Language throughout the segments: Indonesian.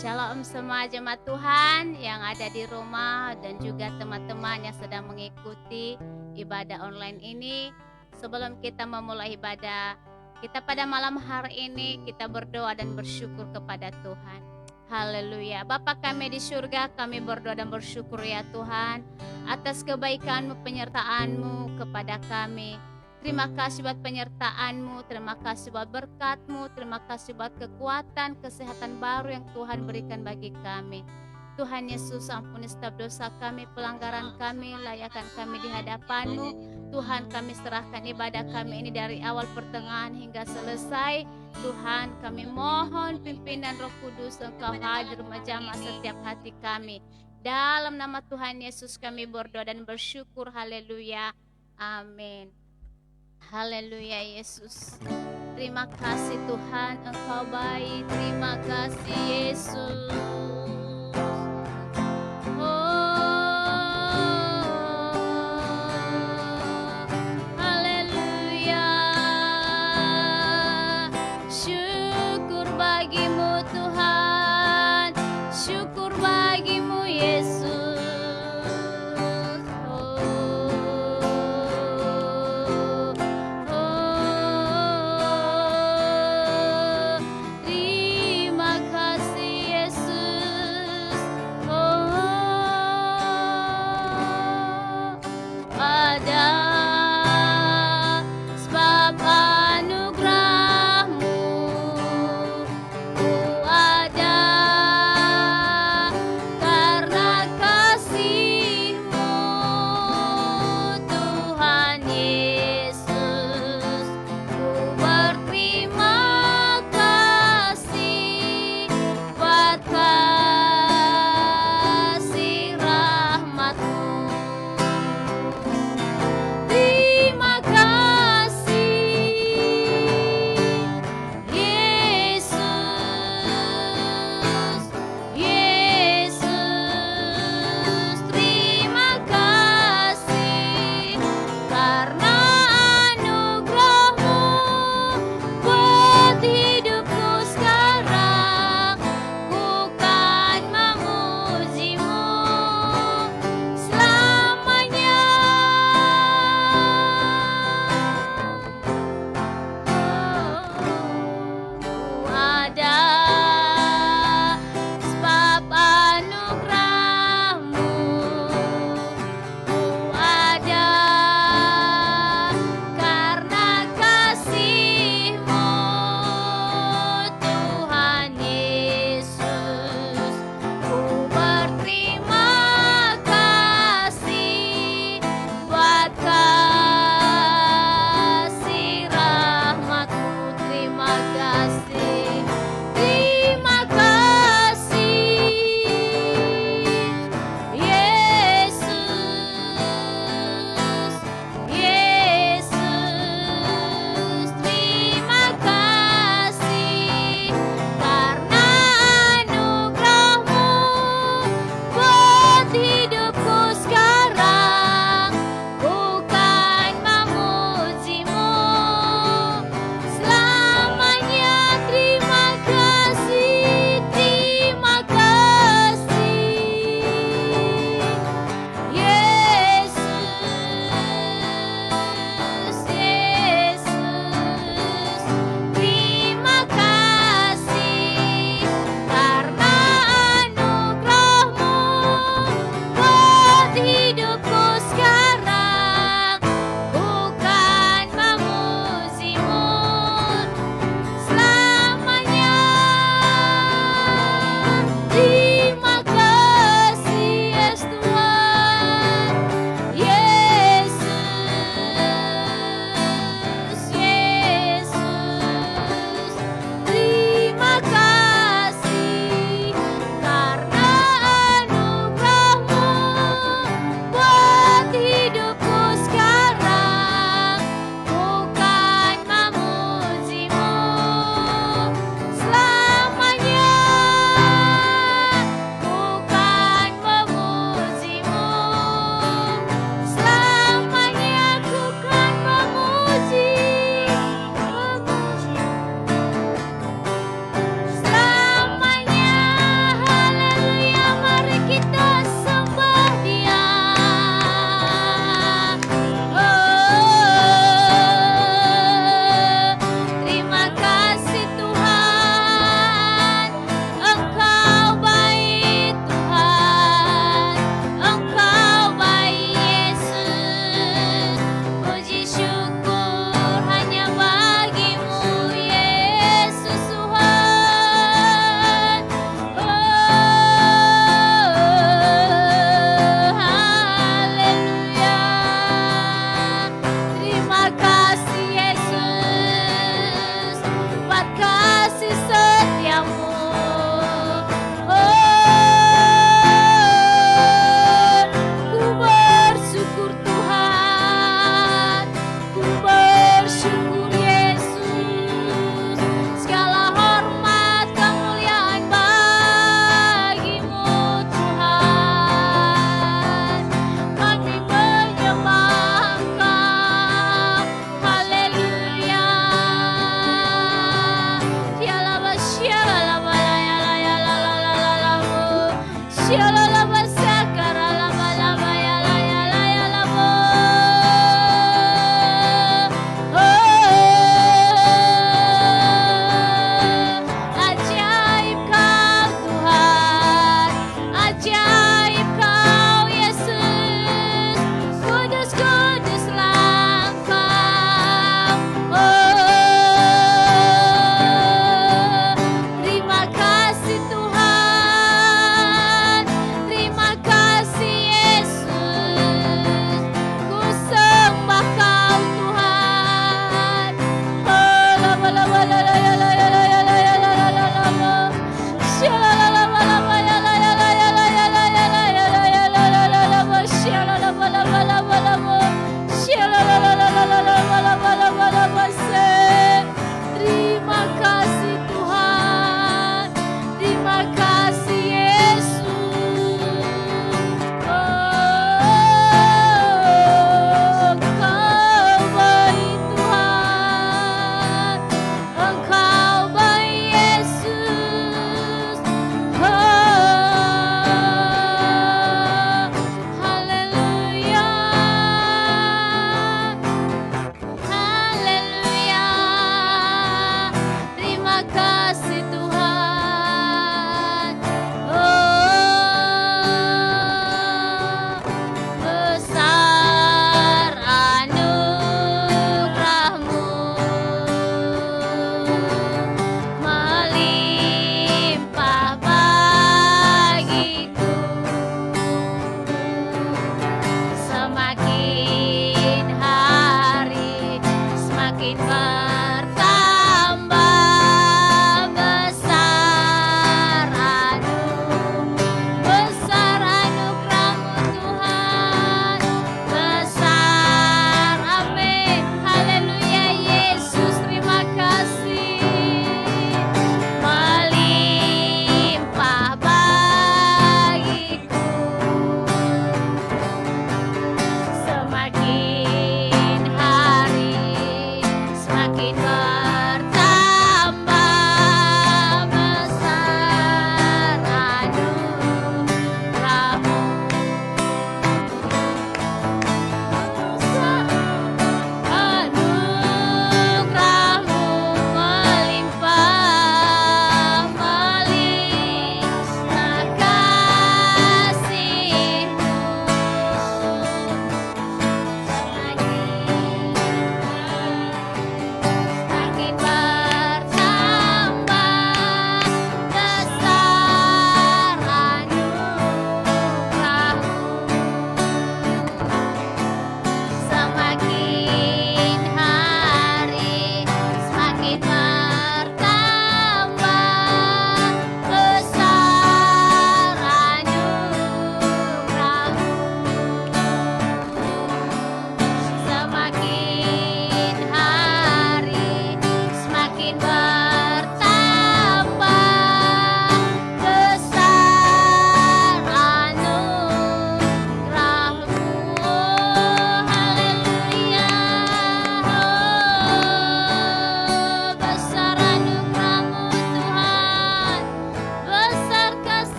Shalom semua jemaat Tuhan yang ada di rumah dan juga teman-teman yang sedang mengikuti ibadah online ini. Sebelum kita memulai ibadah kita pada malam hari ini, kita berdoa dan bersyukur kepada Tuhan. Haleluya. Bapa kami di surga, kami berdoa dan bersyukur ya Tuhan atas kebaikan-Mu, penyertaan-Mu kepada kami. Terima kasih buat penyertaan-Mu, terima kasih buat berkat-Mu, terima kasih buat kekuatan, kesehatan baru yang Tuhan berikan bagi kami. Tuhan Yesus, ampuni setiap dosa kami, pelanggaran kami, layakan kami di hadapan-Mu. Tuhan, kami serahkan ibadah kami ini dari awal pertengahan hingga selesai. Tuhan, kami mohon pimpinan Roh Kudus, Engkau hadir menjamah setiap hati kami. Dalam nama Tuhan Yesus kami berdoa dan bersyukur. Haleluya. Amin. Haleluya Yesus. Terima kasih Tuhan, Engkau baik. Terima kasih Yesus. Haleluya. Syukur bagimu Tuhan. Syukur bagimu Yesus. Terima kasih Yesus.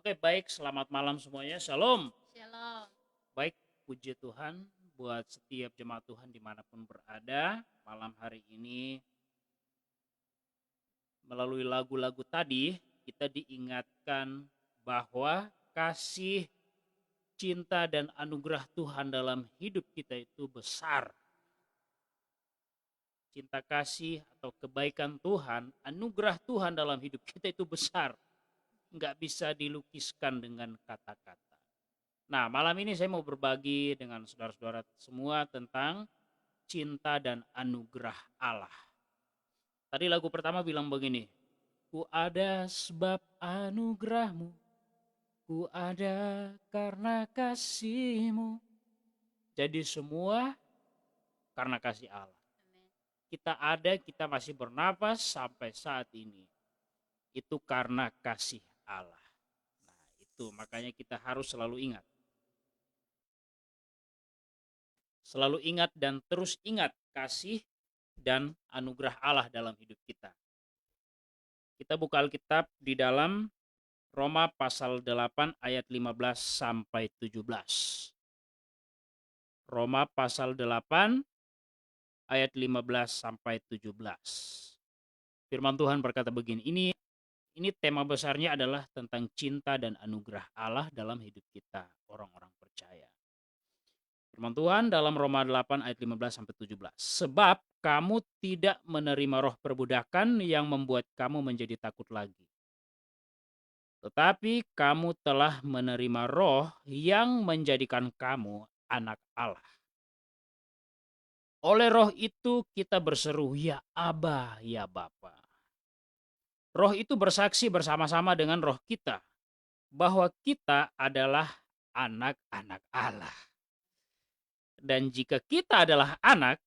Oke, baik. Selamat malam semuanya. Shalom. Shalom. Baik, puji Tuhan buat setiap jemaat Tuhan dimanapun berada. Malam hari ini melalui lagu-lagu tadi kita diingatkan bahwa kasih, cinta, dan anugerah Tuhan dalam hidup kita itu besar. Cinta kasih atau kebaikan Tuhan, anugerah Tuhan dalam hidup kita itu besar. Nggak bisa dilukiskan dengan kata-kata. Nah, malam ini saya mau berbagi dengan saudara-saudara semua tentang cinta dan anugerah Allah. Tadi lagu pertama bilang begini, ku ada sebab anugerahmu, ku ada karena kasihmu. Jadi semua karena kasih Allah. Kita ada, kita masih bernapas sampai saat ini. Itu karena kasih Allah. Nah, itu makanya kita harus selalu ingat. Selalu ingat dan terus ingat kasih dan anugerah Allah dalam hidup kita. Kita buka Alkitab di dalam Roma pasal 8 ayat 15 sampai 17. Roma pasal 8 ayat 15 sampai 17. Firman Tuhan berkata begini, ini tema besarnya adalah tentang cinta dan anugerah Allah dalam hidup kita, orang-orang percaya. Firman Tuhan dalam Roma 8 ayat 15 sampai 17. Sebab kamu tidak menerima roh perbudakan yang membuat kamu menjadi takut lagi. Tetapi kamu telah menerima roh yang menjadikan kamu anak Allah. Oleh roh itu kita berseru, ya Aba, ya Bapa. Roh itu bersaksi bersama-sama dengan roh kita bahwa kita adalah anak-anak Allah. Dan jika kita adalah anak,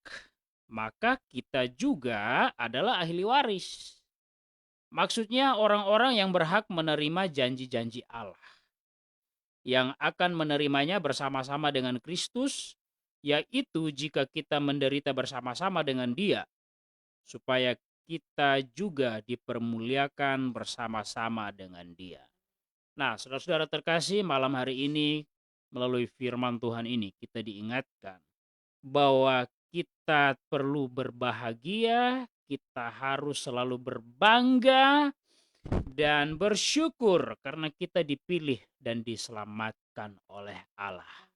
maka kita juga adalah ahli waris. Maksudnya orang-orang yang berhak menerima janji-janji Allah, yang akan menerimanya bersama-sama dengan Kristus, yaitu jika kita menderita bersama-sama dengan Dia, supaya kita juga dipermuliakan bersama-sama dengan Dia. Nah, saudara-saudara terkasih, malam hari ini melalui firman Tuhan ini kita diingatkan bahwa kita perlu berbahagia, kita harus selalu berbangga dan bersyukur karena kita dipilih dan diselamatkan oleh Allah.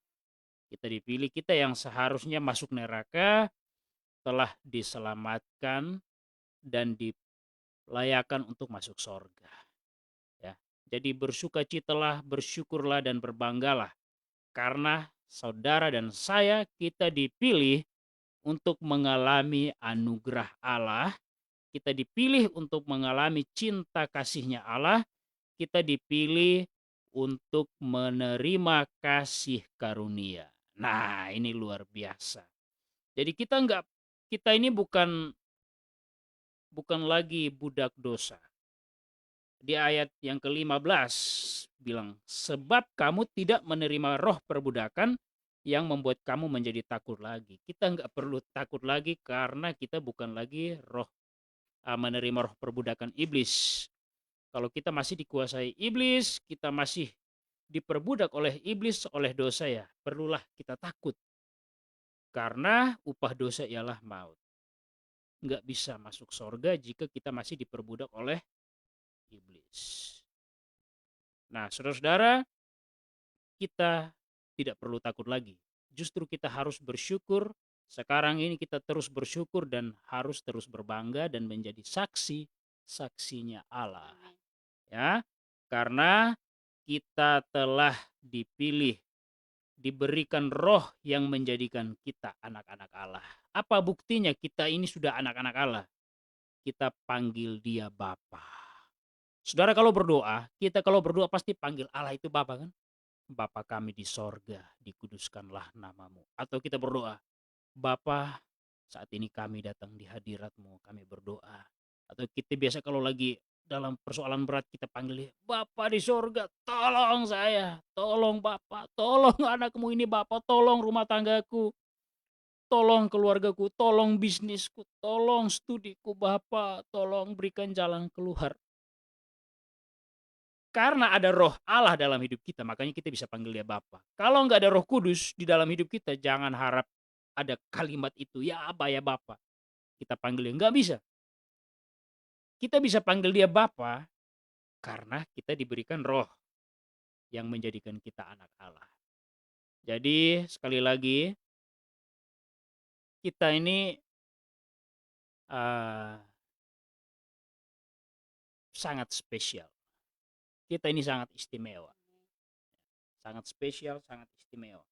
Kita dipilih, kita yang seharusnya masuk neraka telah diselamatkan dan dilayakan untuk masuk sorga. Ya, jadi bersukacitalah, bersyukurlah dan berbanggalah karena saudara dan saya kita dipilih untuk mengalami anugerah Allah, kita dipilih untuk mengalami cinta kasihnya Allah, kita dipilih untuk menerima kasih karunia. Nah, ini luar biasa. Jadi kita ini bukan lagi budak dosa. Di ayat yang ke-15 bilang, sebab kamu tidak menerima roh perbudakan yang membuat kamu menjadi takut lagi. Kita nggak perlu takut lagi karena kita bukan lagi menerima roh perbudakan iblis. Kalau kita masih dikuasai iblis, kita masih diperbudak oleh iblis, oleh dosa, ya perlulah kita takut. Karena upah dosa ialah maut. Nggak bisa masuk sorga jika kita masih diperbudak oleh iblis. Nah, saudara-saudara, kita tidak perlu takut lagi. Justru kita harus bersyukur. Sekarang ini kita terus bersyukur dan harus terus berbangga dan menjadi saksinya Allah. Ya, karena kita telah dipilih, diberikan roh yang menjadikan kita anak-anak Allah. Apa buktinya kita ini sudah anak-anak Allah? Kita panggil Dia Bapa. Saudara kita kalau berdoa pasti panggil Allah itu Bapa kan? Bapa kami di sorga, dikuduskanlah namamu. Atau kita berdoa, Bapa, saat ini kami datang di hadiratmu, kami berdoa. Atau kita biasa kalau lagi dalam persoalan berat kita panggil dia, Bapa di sorga, tolong saya, tolong Bapa, tolong anakmu ini Bapa, tolong rumah tanggaku, tolong keluargaku, tolong bisnisku, tolong studiku Bapa, tolong berikan jalan keluar. Karena ada roh Allah dalam hidup kita, makanya kita bisa panggil dia Bapa. Kalau nggak ada Roh Kudus di dalam hidup kita, jangan harap ada kalimat itu, ya Aba, ya Bapa. Kita panggil dia, nggak bisa. Kita bisa panggil dia Bapa karena kita diberikan roh yang menjadikan kita anak Allah. Jadi sekali lagi, kita ini sangat spesial. Kita ini sangat istimewa. Sangat spesial, sangat istimewa.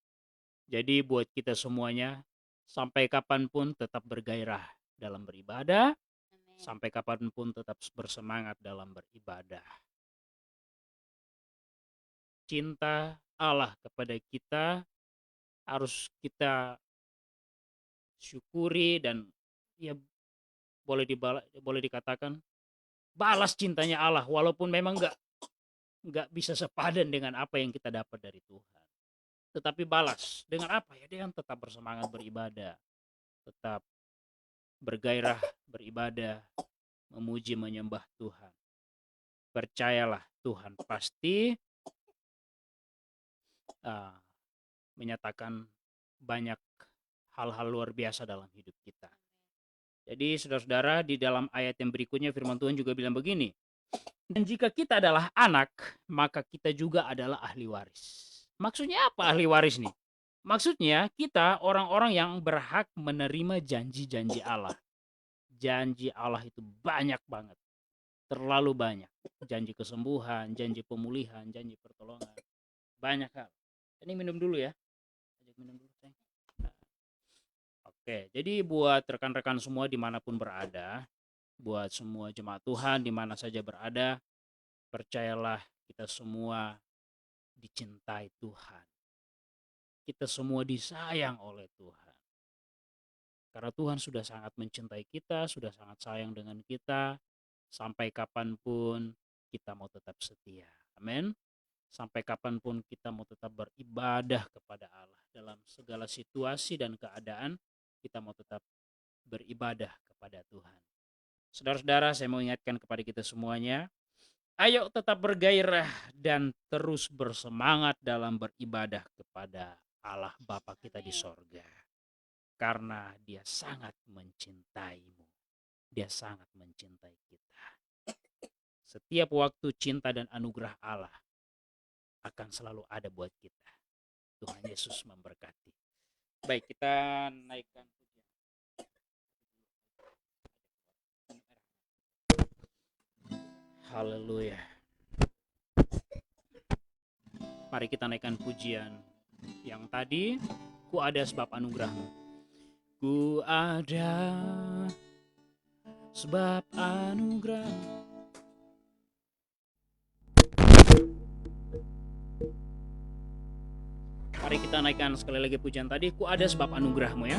Jadi buat kita semuanya, sampai kapanpun tetap bergairah dalam beribadah, sampai kapanpun tetap bersemangat dalam beribadah. Cinta Allah kepada kita harus kita syukuri dan ya boleh dikatakan balas cintanya Allah walaupun memang nggak bisa sepadan dengan apa yang kita dapat dari Tuhan. Tetapi balas dengan apa ya? Dengan tetap bersemangat beribadah, tetap bergairah beribadah, memuji menyembah Tuhan. Percayalah Tuhan pasti menyatakan banyak hal-hal luar biasa dalam hidup kita. Jadi saudara-saudara, di dalam ayat yang berikutnya firman Tuhan juga bilang begini, dan jika kita adalah anak, maka kita juga adalah ahli waris. Maksudnya apa ahli waris nih? Maksudnya kita orang-orang yang berhak menerima janji-janji Allah. Janji Allah itu banyak banget. Terlalu banyak. Janji kesembuhan, janji pemulihan, janji pertolongan. Banyak hal. Ini minum dulu ya. Minum dulu, sayang. Oke, jadi buat rekan-rekan semua dimanapun berada, buat semua jemaat Tuhan di mana saja berada, percayalah kita semua dicintai Tuhan. Kita semua disayang oleh Tuhan. Karena Tuhan sudah sangat mencintai kita, sudah sangat sayang dengan kita, sampai kapanpun kita mau tetap setia. Amin. Sampai kapanpun kita mau tetap beribadah kepada Allah. Dalam segala situasi dan keadaan, kita mau tetap beribadah kepada Tuhan. Saudara-saudara, saya mau ingatkan kepada kita semuanya, ayo tetap bergairah dan terus bersemangat dalam beribadah kepada Allah Bapa kita di sorga. Karena Dia sangat mencintaimu. Dia sangat mencintai kita. Setiap waktu cinta dan anugerah Allah akan selalu ada buat kita. Tuhan Yesus memberkati. Baik, kita naikkan pujian. Haleluya. Mari kita naikkan pujian yang tadi, ku ada sebab anugerahmu. Ku ada sebab anugerahmu. Mari kita naikkan sekali lagi pujian tadi, ku ada sebab anugerahmu ya.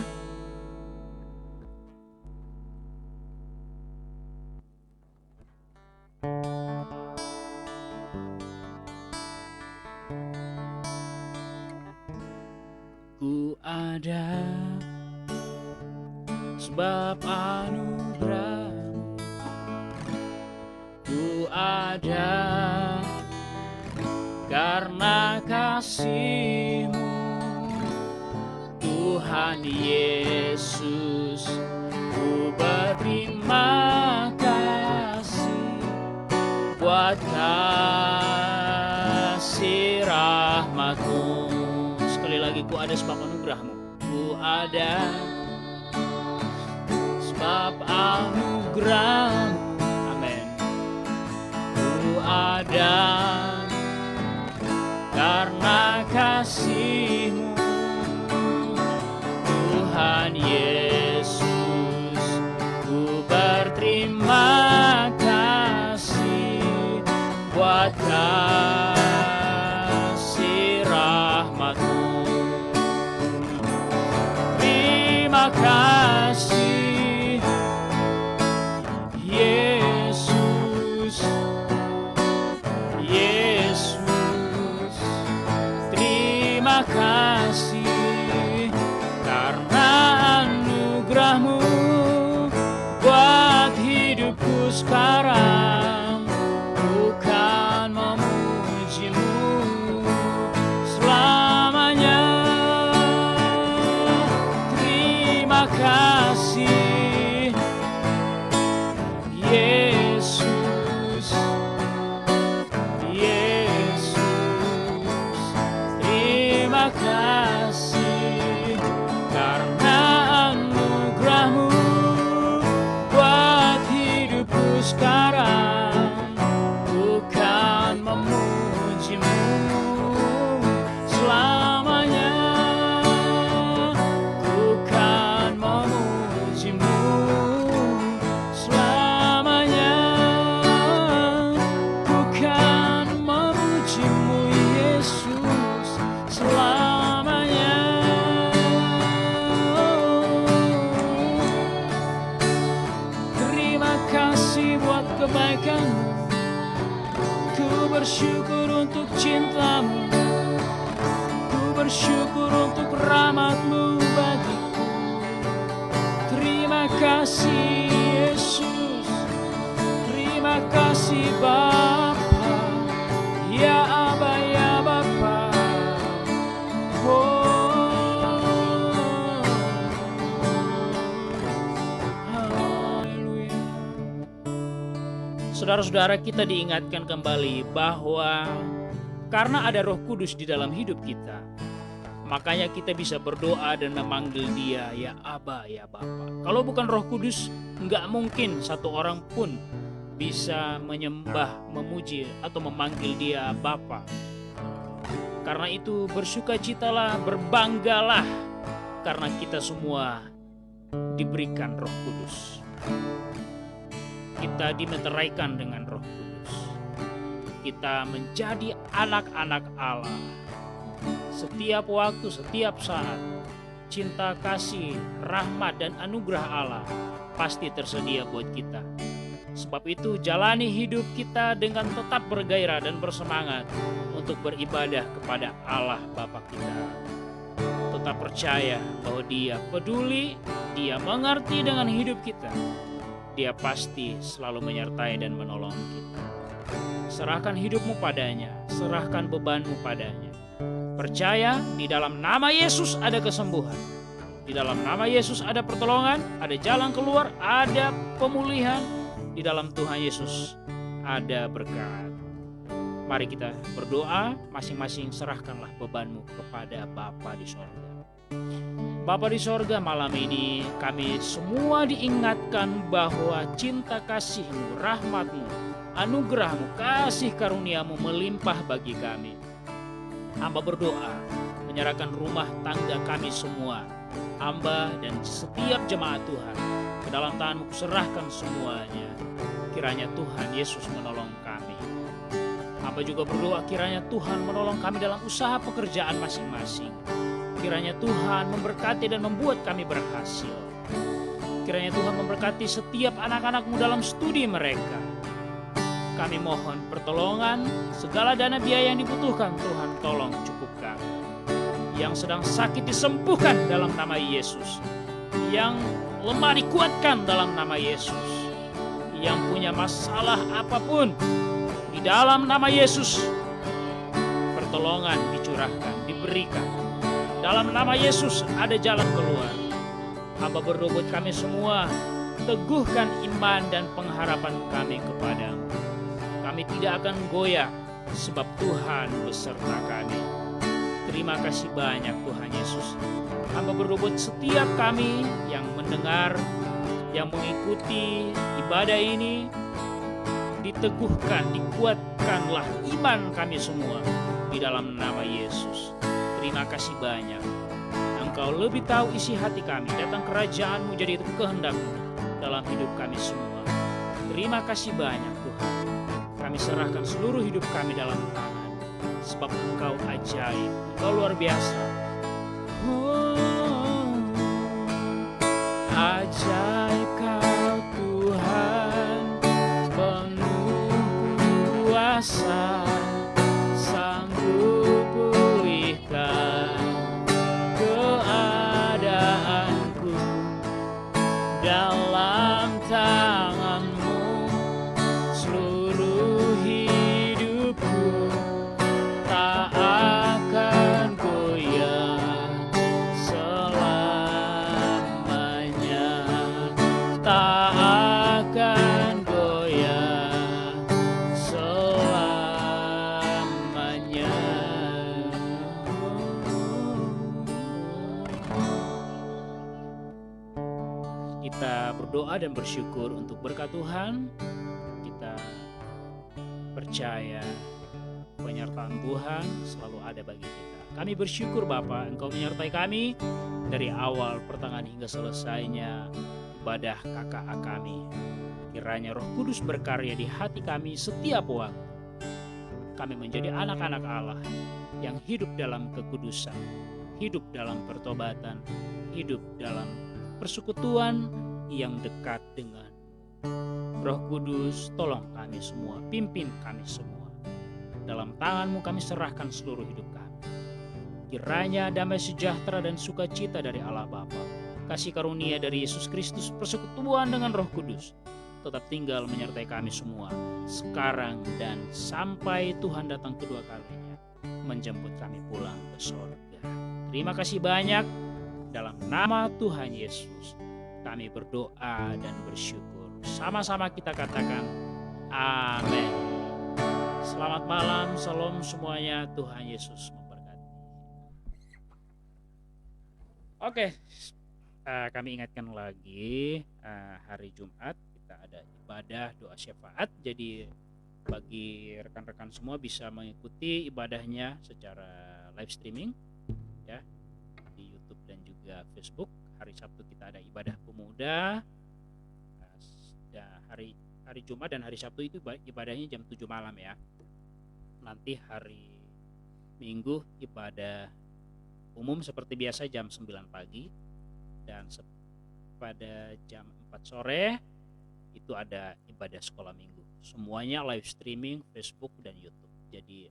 Ku ada sebab anugerahmu. Ku ada karena kasih-Mu, Tuhan Yesus. Ku berterima kasih buat kasih rahmat-Mu. Sekali lagi, ku ada sebab anugerah-Mu. Ku ada sebab anugerah-Mu. Amin. Ku ada karena kasih-Mu, Tuhan Yesus. Ku berterima kasih buat kasih rahmat-Mu. Terima kasih Yesus, Yesus. Terima kasih karena anugerah-Mu buat hidupku sekarang. Ku kan memuji-Mu selamanya. Terima kasih Yesus, Yesus. Terima kasih karena anugerah-Mu buat hidupku sekarang. Ku kan memuji-Mu selamanya. Ku kan memuji-Mu selamanya. Ku kan memuji-Mu Yesus selamanya. Terima kasih buat kebaikan-Mu. Ku bersyukur untuk cinta-Mu. Ku bersyukur untuk rahmat-Mu bagiku. Terima kasih Yesus. Terima kasih Bapa. Ya Aba, ya Bapa. Haleluya. Saudara-saudara, kita diingatkan kembali bahwa karena ada Roh Kudus di dalam hidup kita, makanya kita bisa berdoa dan memanggil Dia ya Aba, ya Bapa. Kalau bukan Roh Kudus, nggak mungkin satu orang pun bisa menyembah, memuji, atau memanggil Dia Bapa. Karena itu bersukacitalah, berbanggalah, karena kita semua diberikan Roh Kudus. Kita dimeteraikan dengan Roh Kudus. Kita menjadi anak-anak Allah. Setiap waktu, setiap saat, cinta kasih, rahmat, dan anugerah Allah pasti tersedia buat kita. Sebab itu jalani hidup kita dengan tetap bergairah dan bersemangat untuk beribadah kepada Allah Bapa kita. Tetap percaya bahwa Dia peduli, Dia mengerti dengan hidup kita. Dia pasti selalu menyertai dan menolong kita. Serahkan hidupmu padanya, serahkan bebanmu padanya. Percaya di dalam nama Yesus ada kesembuhan. Di dalam nama Yesus ada pertolongan, ada jalan keluar, ada pemulihan. Di dalam Tuhan Yesus ada berkat. Mari kita berdoa, masing-masing serahkanlah bebanmu kepada Bapa di sorga. Bapa di sorga, malam ini kami semua diingatkan bahwa cinta kasih-Mu, rahmat-Mu, anugerah-Mu, kasih karunia-Mu melimpah bagi kami. Hamba berdoa, menyerahkan rumah tangga kami semua, hamba dan setiap jemaat Tuhan, ke dalam tangan-Mu serahkan semuanya. Kiranya Tuhan Yesus menolong kami. Hamba juga berdoa kiranya Tuhan menolong kami dalam usaha pekerjaan masing-masing. Kiranya Tuhan memberkati dan membuat kami berhasil. Kiranya Tuhan memberkati setiap anak-anak-Mu dalam studi mereka. Kami mohon pertolongan, segala dana biaya yang dibutuhkan Tuhan tolong cukupkan. Yang sedang sakit disembuhkan dalam nama Yesus. Yang lemah dikuatkan dalam nama Yesus. Yang punya masalah apapun di dalam nama Yesus, pertolongan dicurahkan, diberikan. Dalam nama Yesus ada jalan keluar. Hamba berdoa buat kami semua, teguhkan iman dan pengharapan kami kepadamu. Kami tidak akan goyah sebab Tuhan beserta kami. Terima kasih banyak Tuhan Yesus. Hamba berdoa buat setiap kami yang mendengar, yang mengikuti ibadah ini, diteguhkan, dikuatkanlah iman kami semua di dalam nama Yesus. Terima kasih banyak. Engkau lebih tahu isi hati kami. Datang kerajaan-Mu, jadi itu kehendak-Mu dalam hidup kami semua. Terima kasih banyak Tuhan. Kami serahkan seluruh hidup kami dalam tangan. Sebab Engkau ajaib, Engkau luar biasa. Ajaib Kau Tuhan, penuh kuasa, sanggup pulihkan keadaanku. Dalam tangan-Mu seluruh hidupku tak akan goyah selamanya, tak akan goyah selamanya. Kita berdoa dan bersyukur untuk berkat Tuhan. Kita percaya penyertaan Tuhan selalu ada bagi kita. Kami bersyukur Bapa, Engkau menyertai kami dari awal, pertengahan hingga selesainya ibadah KKA kami. Kiranya Roh Kudus berkarya di hati kami setiap waktu. Kami menjadi anak-anak Allah yang hidup dalam kekudusan, hidup dalam pertobatan, hidup dalam persekutuan yang dekat dengan Roh Kudus. Tolong kami semua, pimpin kami semua. Dalam tangan-Mu kami serahkan seluruh hidup kami. Kiranya damai sejahtera dan sukacita dari Allah Bapa, kasih karunia dari Yesus Kristus, persekutuan dengan Roh Kudus tetap tinggal menyertai kami semua sekarang dan sampai Tuhan datang kedua kalinya menjemput kami pulang ke sorga. Terima kasih banyak. Dalam nama Tuhan Yesus kami berdoa dan bersyukur. Sama-sama kita katakan amin. Selamat malam, shalom semuanya, Tuhan Yesus memberkati. Oke, kami ingatkan lagi hari Jumat kita ada ibadah doa syafaat. Jadi bagi rekan-rekan semua bisa mengikuti ibadahnya secara live streaming ya di YouTube dan juga Facebook hari Sabtu kita ada ibadah pemuda. Hari hari Jumat dan hari Sabtu itu ibadahnya jam 7 malam ya. Nanti hari Minggu ibadah umum seperti biasa jam 9 pagi, dan pada jam 4 sore itu ada ibadah sekolah minggu. Semuanya live streaming Facebook dan YouTube. Jadi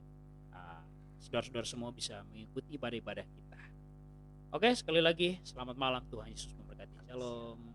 saudara-saudara semua bisa mengikuti ibadah-ibadah kita. Oke, sekali lagi selamat malam, Tuhan Yesus memberkati. Shalom.